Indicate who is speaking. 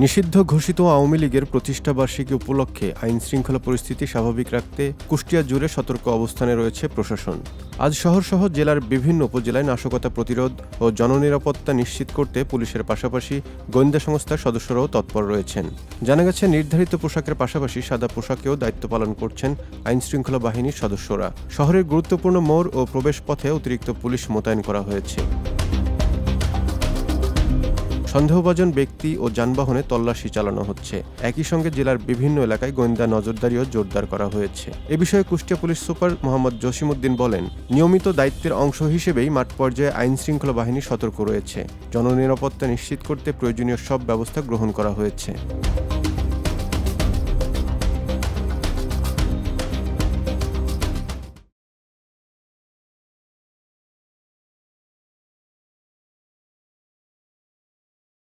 Speaker 1: নিষিদ্ধ ঘোষিত আওয়ামী লীগের প্রতিষ্ঠাবার্ষিকী উপলক্ষে আইনশৃঙ্খলা পরিস্থিতি স্বাভাবিক রাখতে কুষ্টিয়া জুড়ে সতর্ক অবস্থানে রয়েছে প্রশাসন। আজ শহরসহ জেলার বিভিন্ন উপজেলায় নাশকতা প্রতিরোধ ও জননিরাপত্তা নিশ্চিত করতে পুলিশের পাশাপাশি গোয়েন্দা সংস্থার সদস্যরাও তৎপর রয়েছেন। জানা গেছে, নির্ধারিত পোশাকের পাশাপাশি সাদা পোশাকেও দায়িত্ব পালন করছেন আইনশৃঙ্খলা বাহিনীর সদস্যরা। শহরের গুরুত্বপূর্ণ মোড় ও প্রবেশপথে অতিরিক্ত পুলিশ মোতায়েন করা হয়েছে। সন্দেহভাজন ব্যক্তি ও যানবাহনে তল্লাশি চালানো হচ্ছে। একই সঙ্গে জেলার বিভিন্ন এলাকায় গোয়েন্দা নজরদারিও জোরদার করা হয়েছে। এ বিষয়ে কুষ্টিয়া পুলিশ সুপার মোহাম্মদ জসিমউদ্দিন বলেন, নিয়মিত দায়িত্বের অংশ হিসেবেই মাঠ পর্যায়ে আইনশৃঙ্খলা বাহিনী সতর্ক রয়েছে। জননিরাপত্তা নিশ্চিত করতে প্রয়োজনীয় সব ব্যবস্থা গ্রহণ করা হয়েছে।